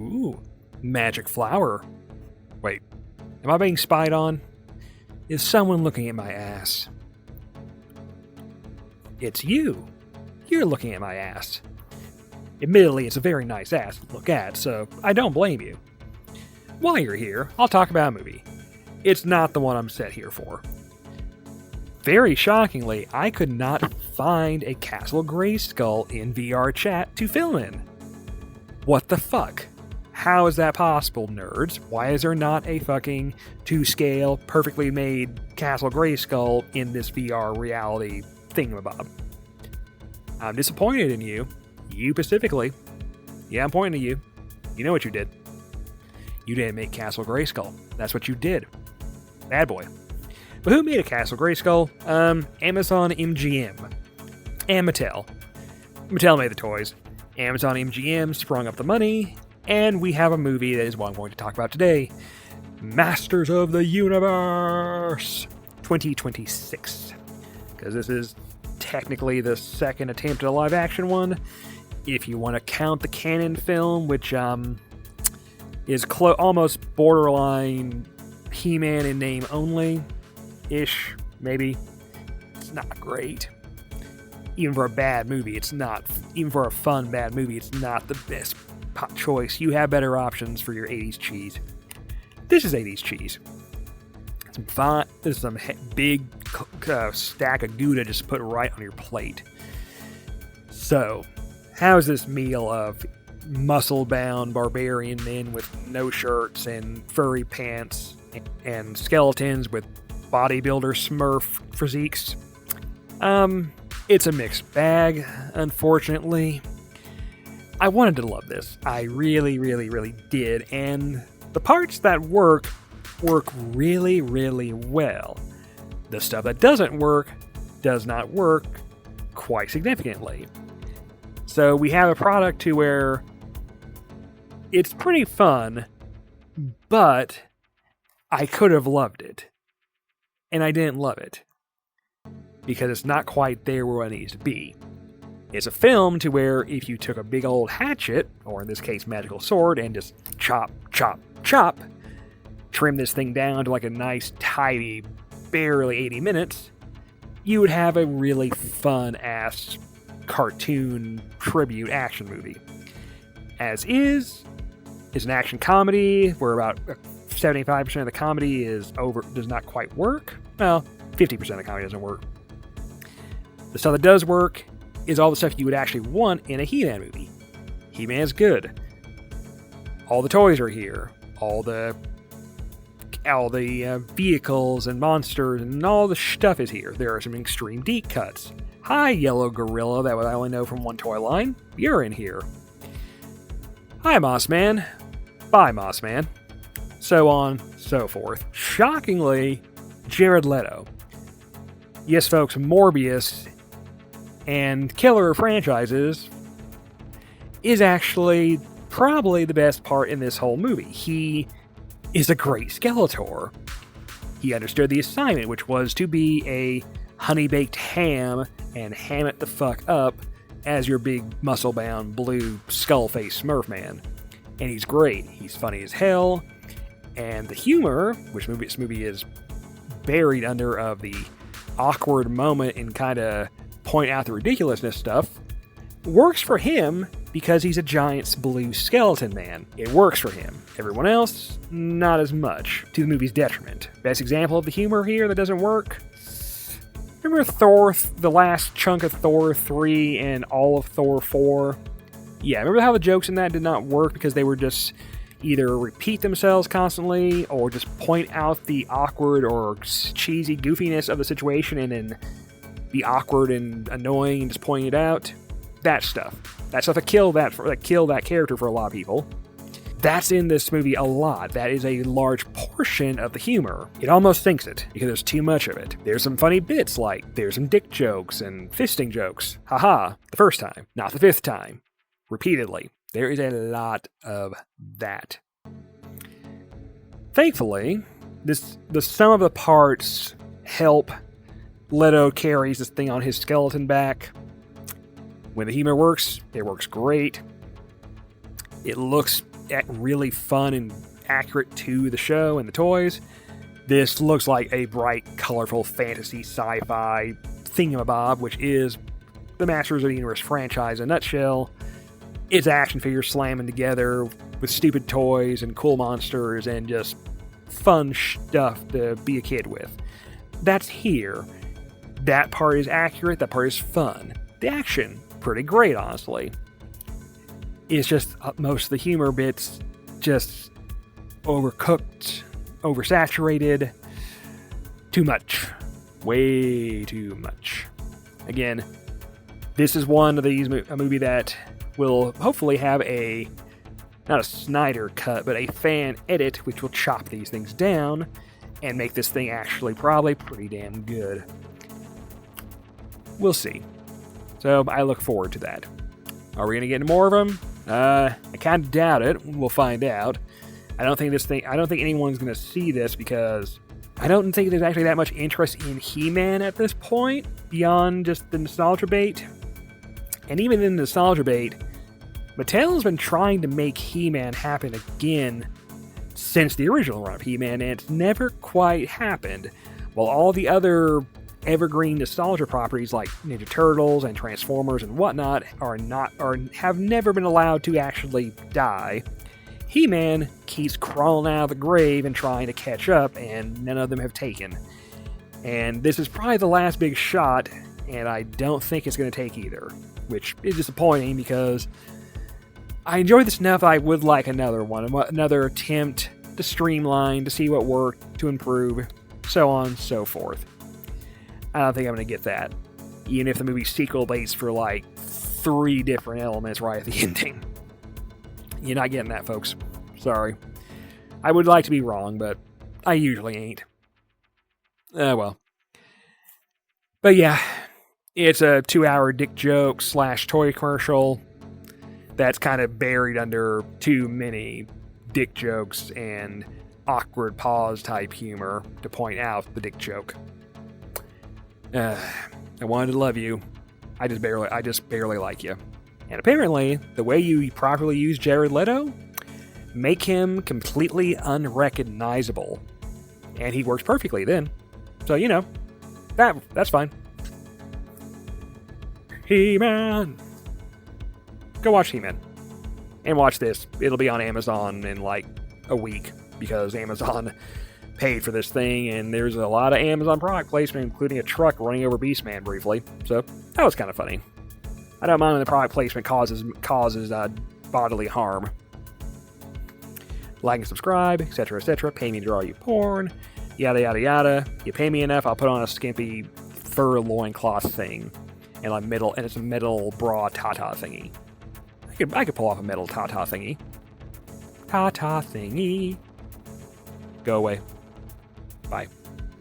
Ooh, magic flower. Wait, am I being spied on? Is someone looking at my ass? It's you. You're looking at my ass. Admittedly, it's a very nice ass to look at, so I don't blame you. While you're here, I'll talk about a movie. It's not the one I'm set here for. Very shockingly, I could not find a Castle Grayskull in VR chat to film in. What the fuck? How is that possible, nerds? Why is there not a fucking 2-scale, perfectly made Castle Grayskull in this VR reality thingamabob? I'm disappointed in you. You specifically. Yeah, I'm pointing at you. You know what you did. You didn't make Castle Grayskull. That's what you did. Bad boy. But who made a Castle Grayskull? Amazon MGM. And Mattel. Mattel made the toys. Amazon MGM sprung up the money, and we have a movie that is what I'm going to talk about today. Masters of the Universe 2026. Because this is technically the second attempt at a live-action one. If you want to count the canon film, which is almost borderline He-Man in name only-ish, maybe. It's not great. Even for a bad movie, it's not. Even for a fun bad movie, it's not the best choice. You have better options for your 80s cheese. This is 80s cheese. This is some big stack of Gouda just put right on your plate. So, how's this meal of muscle-bound barbarian men with no shirts and furry pants and skeletons with bodybuilder smurf physiques? It's a mixed bag, unfortunately. I wanted to love this. I really, really, really did, and the parts that work really, really well. The stuff that doesn't work does not work quite significantly. So we have a product to where it's pretty fun, but I could have loved it. And I didn't love it. Because it's not quite there where it needs to be. It's a film to where if you took a big old hatchet, or in this case magical sword, and just chop, chop, chop, trim this thing down to like a nice, tidy, barely 80 minutes, you would have a really fun-ass cartoon tribute action movie. As is, it's an action comedy where about 75% of the comedy does not quite work. Well, 50% of the comedy doesn't work. The stuff that does work is all the stuff you would actually want in a He-Man movie. He-Man's good. All the toys are here. All the vehicles and monsters and all the stuff is here. There are some extreme deep cuts. Hi, Yellow Gorilla that I only know from one toy line. You're in here. Hi, Mossman. Bye, Mossman. So on, so forth. Shockingly, Jared Leto. Yes, folks, Morbius and killer franchises is actually probably the best part in this whole movie. He is a great Skeletor. He understood the assignment, which was to be a honey-baked ham and ham it the fuck up as your big muscle-bound blue skull-faced Smurf man. And he's great. He's funny as hell. And the humor, which this movie is buried under of the awkward moment and kind of point out the ridiculousness stuff, works for him because he's a giant blue skeleton man. It works for him. Everyone else, not as much, to the movie's detriment. Best example of the humor here that doesn't work? Remember Thor, the last chunk of Thor 3 and all of Thor 4? Yeah, remember how the jokes in that did not work because they were just either repeat themselves constantly or just point out the awkward or cheesy goofiness of the situation and then be awkward and annoying and just pointing it out? That stuff that killed that character for a lot of people. That's in this movie a lot. That is a large portion of the humor. It almost sinks it, because there's too much of it. There's some funny bits, like there's some dick jokes and fisting jokes. Haha, the first time, not the fifth time. Repeatedly. There is a lot of that. Thankfully, the sum of the parts help. Leto carries this thing on his skeleton back. When the humor works, it works great. It looks really fun and accurate to the show and the toys. This looks like a bright, colorful fantasy sci-fi thingamabob, which is the Masters of the Universe franchise in a nutshell. It's action figures slamming together with stupid toys and cool monsters and just fun stuff to be a kid with. That's here. That part is accurate, that part is fun. The action, pretty great, honestly. It's just most of the humor bits just overcooked, oversaturated, too much. Way too much. Again, this is one of these, a movie that will hopefully have not a Snyder cut, but a fan edit, which will chop these things down and make this thing actually probably pretty damn good. We'll see. So I look forward to that. Are we going to get more of them? I kind of doubt it. We'll find out. I don't think anyone's going to see this because I don't think there's actually that much interest in He-Man at this point, beyond just the nostalgia bait. And even in the nostalgia bait, Mattel's been trying to make He-Man happen again since the original run of He-Man, and it's never quite happened. While all the other evergreen nostalgia properties like Ninja Turtles and Transformers and whatnot have never been allowed to actually die, He-Man keeps crawling out of the grave and trying to catch up, and none of them have taken. And this is probably the last big shot, and I don't think it's going to take either, which is disappointing because I enjoyed this enough that I would like another one, another attempt to streamline, to see what worked, to improve, so on and so forth. I don't think I'm going to get that, even if the movie's sequel waits for like 3 different elements right at the ending. You're not getting that, folks. Sorry. I would like to be wrong, but I usually ain't. Well. But yeah, it's a 2-hour dick joke / toy commercial that's kind of buried under too many dick jokes and awkward pause type humor to point out the dick joke. I wanted to love you. I just barely like you. And apparently, the way you properly use Jared Leto, make him completely unrecognizable. And he works perfectly then. So, that's fine. He-Man! Go watch He-Man. And watch this. It'll be on Amazon in like a week, because Amazon paid for this thing, and there's a lot of Amazon product placement, including a truck running over Beastman briefly. So, that was kind of funny. I don't mind when the product placement causes bodily harm. Like and subscribe, etc., etc. Pay me to draw you porn. Yada, yada, yada. You pay me enough, I'll put on a skimpy fur loincloth thing. And it's a metal bra tata thingy. I could pull off a metal tata thingy. Tata thingy. Go away. Bye.